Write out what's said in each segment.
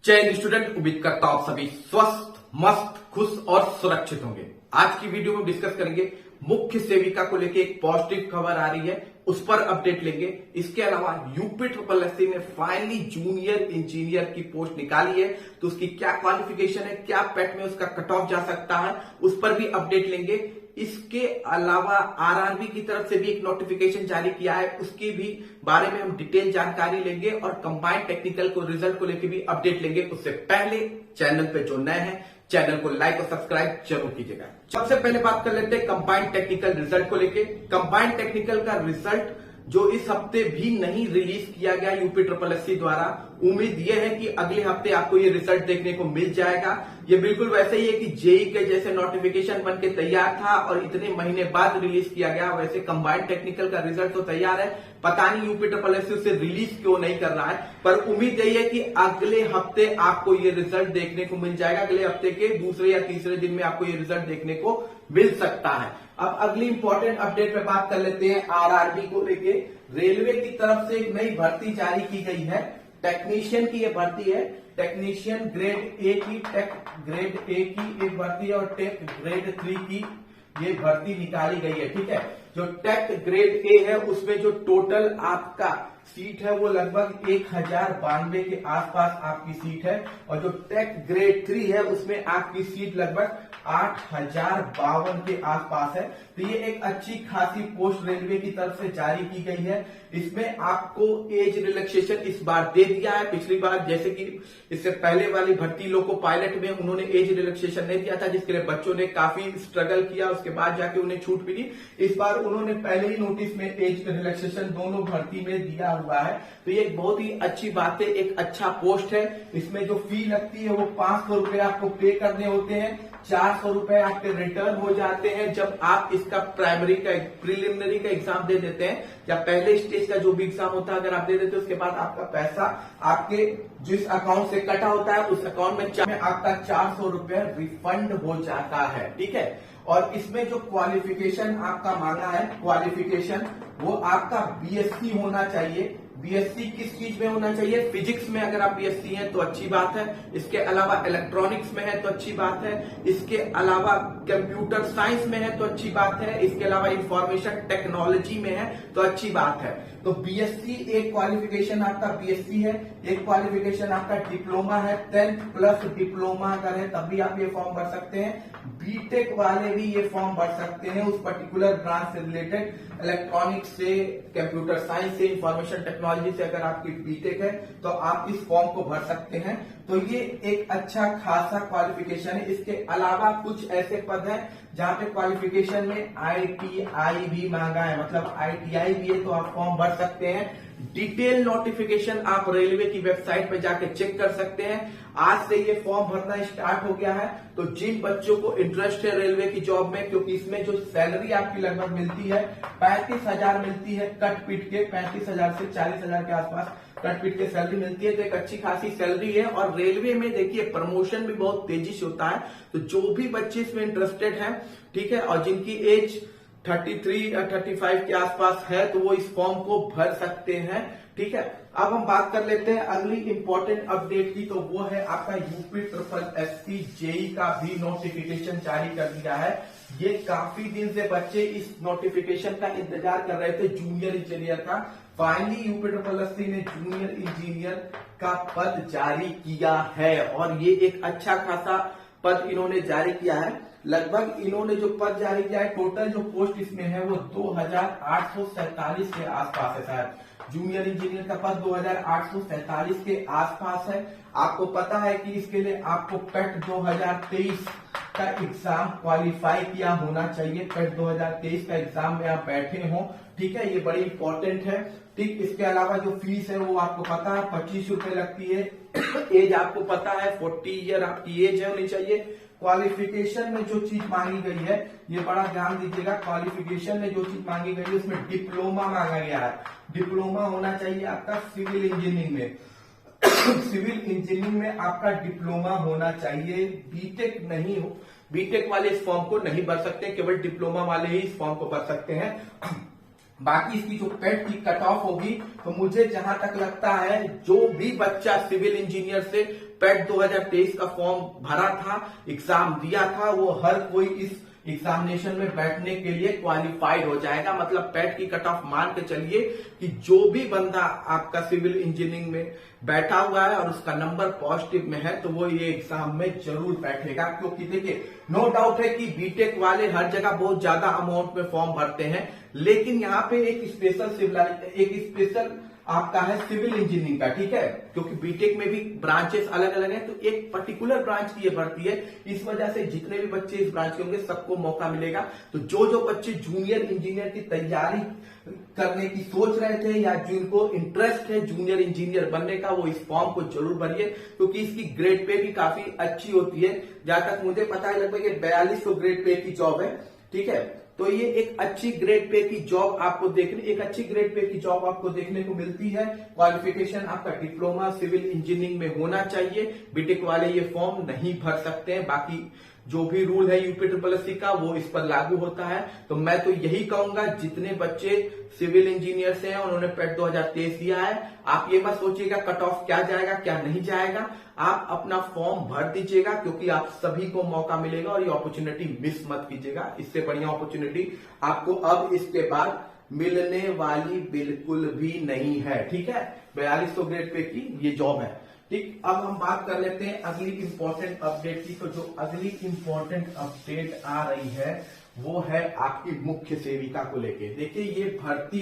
चयन स्टूडेंट उम्मीद करता हूं आप सभी स्वस्थ, मस्त, खुश और सुरक्षित होंगे। आज की वीडियो में डिस्कस करेंगे मुख्य सेविका को लेकर एक पॉजिटिव खबर आ रही है, उस पर अपडेट लेंगे। इसके अलावा यूपी ट्रिपल एससी ने फाइनली जूनियर इंजीनियर की पोस्ट निकाली है, तो उसकी क्या क्वालिफिकेशन है, क्या पेट में उसका कट ऑफ जा सकता है, उस पर भी अपडेट लेंगे। इसके अलावा आरआरबी की तरफ से भी एक नोटिफिकेशन जारी किया है, उसके भी बारे में हम डिटेल जानकारी लेंगे और कंबाइंड टेक्निकल को रिजल्ट को लेकर भी अपडेट लेंगे। उससे पहले चैनल पे जो नए हैं चैनल को लाइक और सब्सक्राइब जरूर कीजिएगा। सबसे पहले बात कर लेते हैं कंबाइंड टेक्निकल रिजल्ट को लेके। कंबाइंड टेक्निकल का रिजल्ट जो इस हफ्ते भी नहीं रिलीज किया गया यूपी ट्रिपल एससी द्वारा, उम्मीद यह है कि अगले हफ्ते आपको ये रिजल्ट देखने को मिल जाएगा। ये बिल्कुल वैसे ही है कि जेई के जैसे नोटिफिकेशन बन के तैयार था और इतने महीने बाद रिलीज किया गया, वैसे कंबाइंड टेक्निकल का रिजल्ट तो तैयार है। पता नहीं यूपी ट्रिपल एससी उसे रिलीज क्यों नहीं कर रहा है, पर उम्मीद यही है कि अगले हफ्ते आपको ये रिजल्ट देखने को मिल जाएगा। अगले हफ्ते के दूसरे या तीसरे दिन में आपको ये रिजल्ट देखने को मिल सकता है। अब अगली इंपॉर्टेंट अपडेट पे बात कर लेते हैं आरआरबी को लेके। रेलवे की तरफ से एक नई भर्ती जारी की गई है, टेक्नीशियन की ये भर्ती है। टेक्नीशियन ग्रेड ए की, टेक ग्रेड ए की एक भर्ती है और टेक ग्रेड 3 की ये भर्ती निकाली गई है। ठीक है, जो टेक ग्रेड ए है उसमें जो टोटल आपका सीट है वो लगभग 1092 के आसपास आपकी सीट है, और जो टेक ग्रेड 3 है उसमें आपकी सीट लगभग 8052 के आसपास है। तो ये एक अच्छी खासी पोस्ट रेलवे की तरफ से जारी की गई है। इसमें आपको एज रिलैक्सेशन इस बार दे दिया है। पिछली बार जैसे कि इससे पहले वाली भर्ती लोको पायलट में उन्होंने एज रिलैक्सेशन नहीं दिया था, जिसके लिए बच्चों ने काफी स्ट्रगल किया, उसके बाद जाके उन्हें छूट मिली। इस बार उन्होंने पहले ही नोटिस में एज रिलैक्सेशन दोनों भर्ती में दिया हुआ है, तो ये बहुत ही अच्छी बात है, एक अच्छा पोस्ट है। इसमें जो फी लगती है वो 500 रुपए आपको पे करने होते हैं, 400 रुपए आपके रिटर्न हो जाते हैं जब आप इसका प्राइमरी का प्रिलिमिनरी का एग्जाम दे देते हैं, या पहले स्टेज का जो भी एग्जाम होता है अगर आप दे देते हैं, उसके बाद आपका पैसा आपके जिस अकाउंट से कटा होता है उस अकाउंट में आपका 400 रुपए रिफंड हो जाता है। ठीक है, और इसमें जो क्वालिफिकेशन आपका मांगा है, क्वालिफिकेशन वो आपका बीएससी होना चाहिए। बीएससी किस चीज में होना चाहिए? फिजिक्स में अगर आप बीएससी हैं तो अच्छी बात है, इसके अलावा इलेक्ट्रॉनिक्स में है तो अच्छी बात है, इसके अलावा कंप्यूटर साइंस में है तो अच्छी बात है, इसके अलावा इंफॉर्मेशन टेक्नोलॉजी में है तो अच्छी बात है। तो बीएससी एक क्वालिफिकेशन आपका बीएससी है, एक क्वालिफिकेशन आपका डिप्लोमा है, 10th प्लस डिप्लोमा अगर है तब भी आप ये फॉर्म भर सकते हैं। बीटेक वाले भी ये फॉर्म भर सकते हैं उस पर्टिकुलर ब्रांच से रिलेटेड, इलेक्ट्रॉनिक्स से, कंप्यूटर साइंस से, इंफॉर्मेशन टेक्नोलॉजी से अगर आपकी बीटेक है तो आप इस फॉर्म को भर सकते हैं। तो ये एक अच्छा खासा क्वालिफिकेशन है। इसके अलावा कुछ ऐसे पद हैं जहां पे क्वालिफिकेशन में आईटीआई भी मांगा है, मतलब आईटीआई भी है तो आप फॉर्म भर सकते हैं। डिटेल नोटिफिकेशन आप रेलवे की वेबसाइट पे जाके चेक कर सकते हैं। आज से ये फॉर्म भरना स्टार्ट हो गया है, तो जिन बच्चों को इंटरेस्ट है रेलवे की जॉब में, क्योंकि इसमें जो सैलरी आपकी लगभग मिलती है 35,000 मिलती है कट पीट के, 35,000 से 40,000 के आसपास कट पीट के सैलरी मिलती है, तो एक अच्छी खासी सैलरी है। और रेलवे में देखिए प्रमोशन भी बहुत तेजी से होता है, तो जो भी बच्चे इसमें इंटरेस्टेड हैं, ठीक है, और जिनकी एज 33 या 35 के आसपास है तो वो इस फॉर्म को भर सकते हैं। ठीक है, अब हम बात कर लेते हैं अगली इंपॉर्टेंट अपडेट की, तो वो है आपका यूपी ट्रिपल एससी जेई का भी नोटिफिकेशन जारी कर दिया है। ये काफी दिन से बच्चे इस नोटिफिकेशन का इंतजार कर रहे थे, जूनियर इंजीनियर का। फाइनली यूपी ट्रिपल एससी ने जूनियर इंजीनियर का पद जारी किया है, और ये एक अच्छा खासा पद इन्होंने जारी किया है। लगभग इन्होंने जो पद जारी किया है, टोटल जो पोस्ट इसमें है वो 2847 के आसपास है। शायद जूनियर इंजीनियर का पद 2847 के आसपास है। आपको पता है कि इसके लिए आपको पेट 2023 का एग्जाम क्वालिफाई किया होना चाहिए, पेट 2023 का एग्जाम में आप बैठे हो। ठीक है, ये बड़ी इंपॉर्टेंट है। ठीक, इसके अलावा जो फीस है वो आपको पता है 25 रुपए लगती है। एज आपको पता है 40 ईयर आपकी एज होनी चाहिए। क्वालिफिकेशन में जो चीज मांगी गई है, ये बड़ा ध्यान दीजिएगा, क्वालिफिकेशन में जो चीज मांगी गई है उसमें डिप्लोमा मांगा गया है। डिप्लोमा होना चाहिए आपका सिविल इंजीनियरिंग में। सिविल इंजीनियरिंग में आपका डिप्लोमा होना चाहिए, बीटेक नहीं हो। बीटेक वाले इस फॉर्म को नहीं भर सकते, केवल डिप्लोमा वाले ही इस फॉर्म को भर सकते हैं। बाकी इसकी जो पेट की कट ऑफ होगी, तो मुझे जहां तक लगता है जो भी बच्चा सिविल इंजीनियर से पेट 2023 का फॉर्म भरा था, एग्जाम दिया था, वो हर कोई इस एग्जामिनेशन में बैठने के लिए क्वालिफाइड हो जाएगा। मतलब पेट की कट ऑफ मान के चलिए कि जो भी बंदा आपका सिविल इंजीनियरिंग में बैठा हुआ है और उसका नंबर पॉजिटिव में है, तो वो ये एग्जाम में जरूर बैठेगा। क्योंकि देखिए, नो डाउट है कि बीटेक वाले हर जगह बहुत ज्यादा अमाउंट में फॉर्म भरते हैं, लेकिन यहाँ पे एक स्पेशल आपका है सिविल इंजीनियरिंग का, ठीक है, क्योंकि बीटेक में भी ब्रांचेस अलग अलग हैं, तो एक पर्टिकुलर ब्रांच की ये भर्ती है। इस वजह से जितने भी बच्चे इस ब्रांच के होंगे सबको मौका मिलेगा। तो जो बच्चे जूनियर इंजीनियर की तैयारी करने की सोच रहे थे या जिनको इंटरेस्ट है जूनियर इंजीनियर बनने का, वो इस फॉर्म को जरूर भरिए, क्योंकि इसकी ग्रेड पे भी काफी अच्छी होती है। जहां तक मुझे पता है लगभग 4200 ग्रेड पे की जॉब है, ठीक है। तो ये एक अच्छी ग्रेड पे की जॉब आपको देखने को मिलती है। क्वालिफिकेशन आपका डिप्लोमा सिविल इंजीनियरिंग में होना चाहिए। बीटेक वाले ये फॉर्म नहीं भर सकते हैं। बाकी जो भी रूल है यूपी का, वो इस पर लागू होता है। तो मैं तो यही कहूंगा, जितने बच्चे सिविल इंजीनियर से हैं उन्होंने पेट 2023 दिया है, आप ये मत सोचिएगा कट ऑफ क्या जाएगा क्या नहीं जाएगा, आप अपना फॉर्म भर दीजिएगा, क्योंकि आप सभी को मौका मिलेगा और ये अपॉर्चुनिटी मिस मत कीजिएगा। इससे बढ़िया अपॉर्चुनिटी आपको अब इसके बाद मिलने वाली बिल्कुल भी नहीं है, ठीक है। 4200 ग्रेड पे की ये जॉब है, ठीक। अब हम बात कर लेते हैं अगली इंपॉर्टेंट अपडेट की। तो जो अगली इंपॉर्टेंट अपडेट आ रही है वो है आपकी मुख्य सेविका को लेके। देखिए, ये भर्ती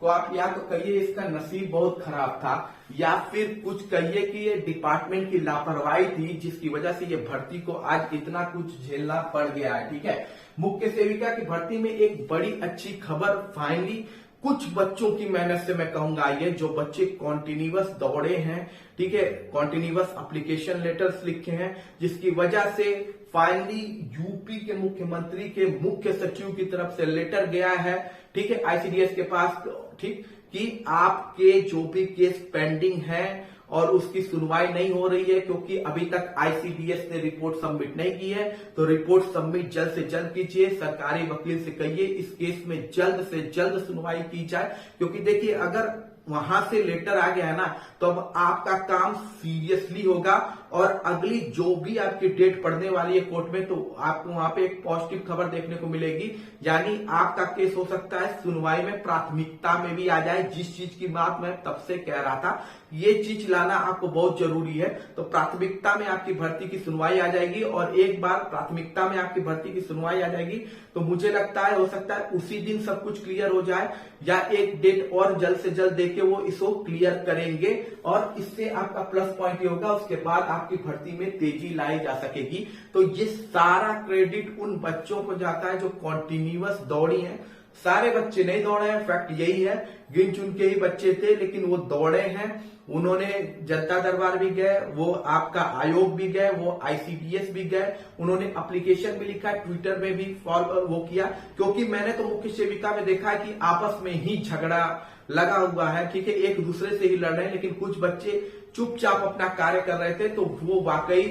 को आप या तो कहिए इसका नसीब बहुत खराब था, या फिर कुछ कहिए कि ये डिपार्टमेंट की लापरवाही थी, जिसकी वजह से ये भर्ती को आज इतना कुछ झेलना पड़ गया है, ठीक है। मुख्य सेविका की भर्ती में एक बड़ी अच्छी खबर फाइनली कुछ बच्चों की मेहनत से मैं कहूंगा ये, जो बच्चे कॉन्टिन्यूअस दौड़े हैं, ठीक है, कॉन्टिन्यूअस एप्लीकेशन लेटर्स लिखे हैं, जिसकी वजह से फाइनली यूपी के मुख्यमंत्री के मुख्य सचिव की तरफ से लेटर गया है, ठीक है, आईसीडीएस के पास, ठीक, कि आपके जो भी केस पेंडिंग है और उसकी सुनवाई नहीं हो रही है, क्योंकि अभी तक आईसीडीएस ने रिपोर्ट सबमिट नहीं की है, तो रिपोर्ट सबमिट जल्द से जल्द कीजिए। सरकारी वकील से कहिए इस केस में जल्द से जल्द सुनवाई की जाए, क्योंकि देखिए अगर वहां से लेटर आ गया है ना, तो अब आपका काम सीरियसली होगा और अगली जो भी आपकी डेट पड़ने वाली है कोर्ट में, तो आपको वहां पे एक पॉजिटिव खबर देखने को मिलेगी। यानी आपका केस हो सकता है सुनवाई में प्राथमिकता में भी आ जाए। जिस चीज की बात मैं तब से कह रहा था, ये चीज लाना आपको बहुत जरूरी है। तो प्राथमिकता में आपकी भर्ती की सुनवाई आ जाएगी, और एक बार प्राथमिकता में आपकी भर्ती की सुनवाई आ जाएगी तो मुझे लगता है हो सकता है उसी दिन सब कुछ क्लियर हो जाए, या एक डेट और जल्द से जल्द देके वो इसको क्लियर करेंगे, और इससे आपका प्लस पॉइंट ये होगा, उसके बाद आपकी भर्ती में तेजी लाई जा सकेगी। तो ये सारा क्रेडिट उन बच्चों को जाता है जो कॉन्टिन्यूअस दौड़ी हैं। सारे बच्चे नहीं दौड़े हैं, फैक्ट यही है, गिन चुन के ही बच्चे थे, लेकिन वो दौड़े हैं। उन्होंने जनता दरबार भी गए, वो आपका आयोग भी गए, वो आईसीडीएस भी गए, उन्होंने एप्लीकेशन भी लिखा, ट्विटर में भी वो किया। क्योंकि मैंने तो मुख्य सेविका में देखा है कि आपस में ही झगड़ा लगा हुआ है, ठीक है, एक दूसरे से ही लड़ रहे हैं, लेकिन कुछ बच्चे चुपचाप अपना कार्य कर रहे थे। तो वो वाकई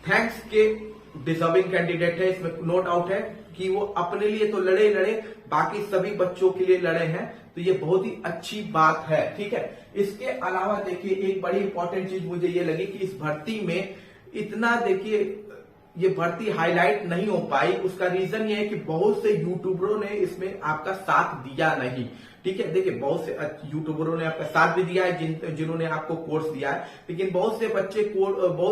थैंक्स के डिजर्विंग कैंडिडेट है, इसमें नो डाउट है कि वो अपने लिए तो लड़े ही लड़े, बाकी सभी बच्चों के लिए लड़े हैं। तो ये बहुत ही अच्छी बात है, ठीक है। इसके अलावा देखिए एक बड़ी इंपॉर्टेंट चीज मुझे ये लगी कि इस भर्ती में इतना, देखिए ये भर्ती हाईलाइट नहीं हो पाई, उसका रीजन ये है कि बहुत से यूट्यूबरों ने इसमें आपका साथ दिया नहीं, ठीक है। देखिए बहुत से यूट्यूबरों ने आपका साथ भी दिया है, जिन्होंने आपको कोर्स दिया है, लेकिन बहुत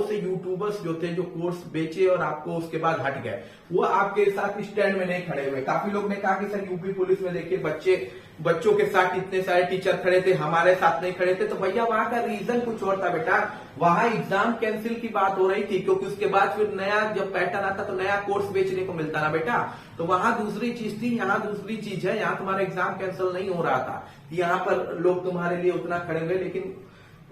से यूट्यूबर्स जो थे जो कोर्स बेचे और आपको उसके बाद हट गए, वो आपके साथ स्टैंड में नहीं खड़े हुए। काफी लोग ने कहा कि सर यूपी पुलिस में देखिए बच्चों के साथ इतने सारे टीचर खड़े थे, हमारे साथ नहीं खड़े थे। तो भैया वहां का रीजन कुछ और था बेटा, वहां एग्जाम कैंसिल की बात हो रही थी, क्योंकि उसके बाद फिर नया जब पैटर्न आता तो नया कोर्स बेचने को मिलता ना बेटा। तो वहां दूसरी चीज थी, यहाँ दूसरी चीज है। यहाँ तुम्हारा एग्जाम कैंसिल नहीं हो रहा था, यहाँ पर लोग तुम्हारे लिए उतना खड़े हुए। लेकिन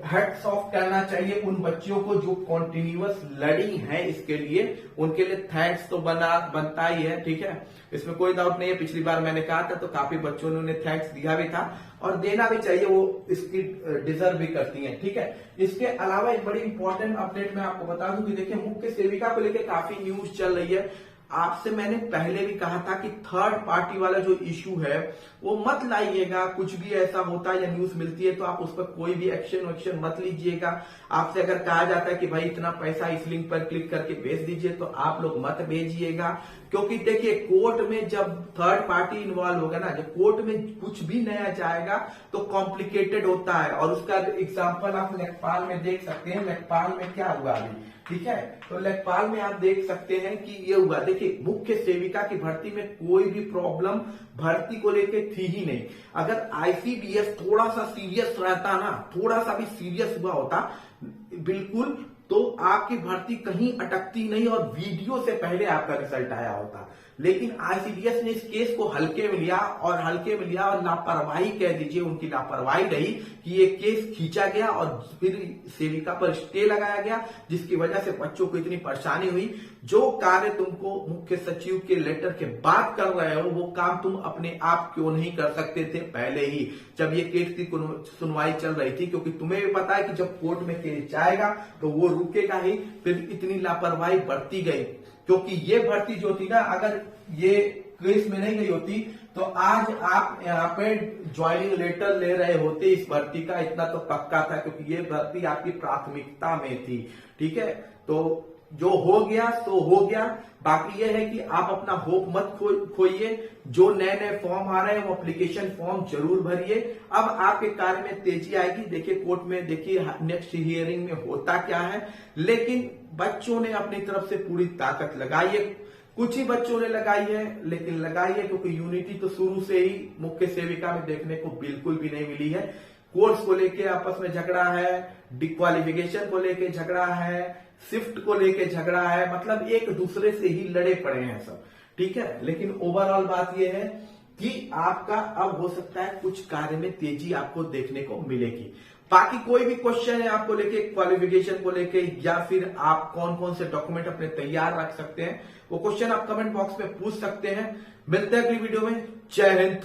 हेड्स ऑफ करना चाहिए उन बच्चियों को जो कॉन्टिन्यूअस लड़ी हैं इसके लिए, उनके लिए थैंक्स तो बनता ही है, ठीक है, इसमें कोई डाउट नहीं है। पिछली बार मैंने कहा था तो काफी बच्चों ने उन्हें थैंक्स दिया भी था, और देना भी चाहिए, वो इसकी डिजर्व भी करती हैं, ठीक है। इसके अलावा एक बड़ी इंपॉर्टेंट अपडेट मैं आपको बता दूं कि देखिए मुख्य सेविका को लेकर काफी न्यूज चल रही है। आपसे मैंने पहले भी कहा था कि थर्ड पार्टी वाला जो इश्यू है वो मत लाइएगा। कुछ भी ऐसा होता है या न्यूज मिलती है तो आप उस पर कोई भी एक्शन मत लीजिएगा। आपसे अगर कहा जाता है कि भाई इतना पैसा इस लिंक पर क्लिक करके भेज दीजिए तो आप लोग मत भेजिएगा, क्योंकि देखिए कोर्ट में जब थर्ड पार्टी इन्वॉल्व होगा ना, जब कोर्ट में कुछ भी नया जाएगा तो कॉम्प्लिकेटेड होता है। और उसका एग्जाम्पल आप लेखपाल में देख सकते हैं। लेखपाल में क्या हुआ अभी, ठीक है, तो लेखपाल में आप देख सकते हैं कि ये हुआ। देखिए मुख्य सेविका की भर्ती में कोई भी प्रॉब्लम भर्ती को लेके थी ही नहीं। अगर आईसीडीएस थोड़ा सा सीरियस रहता ना, थोड़ा सा भी सीरियस हुआ होता बिल्कुल, तो आपकी भर्ती कहीं अटकती नहीं और वीडियो से पहले आपका रिजल्ट आया होता। लेकिन आईसीडीएस ने इस केस को हल्के में लिया और लापरवाही कह दीजिए, उनकी लापरवाही रही कि ये केस खींचा गया और फिर सेविका पर स्टे लगाया गया, जिसकी वजह से बच्चों को इतनी परेशानी हुई। जो कार्य तुमको मुख्य सचिव के लेटर के बाद कर रहे हो वो काम तुम अपने आप क्यों नहीं कर सकते थे पहले ही, जब ये केस की सुनवाई चल रही थी? क्योंकि तुम्हें भी पता है कि जब कोर्ट में केस जाएगा तो वो रुकेगा ही। फिर इतनी लापरवाही बरती गई, क्योंकि ये भर्ती जो थी ना, अगर ये केस में नहीं गई होती तो आज आप यहाँ पे ज्वाइनिंग लेटर ले रहे होते इस भर्ती का, इतना तो पक्का था, क्योंकि ये भर्ती आपकी प्राथमिकता में थी। ठीक है, तो जो हो गया सो हो गया। बाकी ये है कि आप अपना होप मत खोइए। जो नए नए फॉर्म आ रहे हैं वो एप्लीकेशन फॉर्म जरूर भरिए। अब आपके कार्य में तेजी आएगी। देखिए कोर्ट में देखिए नेक्स्ट हियरिंग में होता क्या है, लेकिन बच्चों ने अपनी तरफ से पूरी ताकत लगाई है। कुछ ही बच्चों ने लगाई है, लेकिन लगाई है, क्योंकि यूनिटी तो शुरू से ही मुख्य सेविका में देखने को बिल्कुल भी नहीं मिली है। कोर्स को लेके आपस में झगड़ा है, डिक्वालिफिकेशन को लेके झगड़ा है, शिफ्ट को लेके झगड़ा है, मतलब एक दूसरे से ही लड़े पड़े हैं सब। ठीक है, लेकिन ओवरऑल बात यह है कि आपका अब हो सकता है कुछ कार्य में तेजी आपको देखने को मिलेगी। बाकी कोई भी क्वेश्चन है आपको लेके, क्वालिफिकेशन को लेके, या फिर आप कौन कौन से डॉक्यूमेंट अपने तैयार रख सकते हैं, वो क्वेश्चन आप कमेंट बॉक्स में पूछ सकते हैं। मिलते हैं अगली वीडियो में। जय हिंद।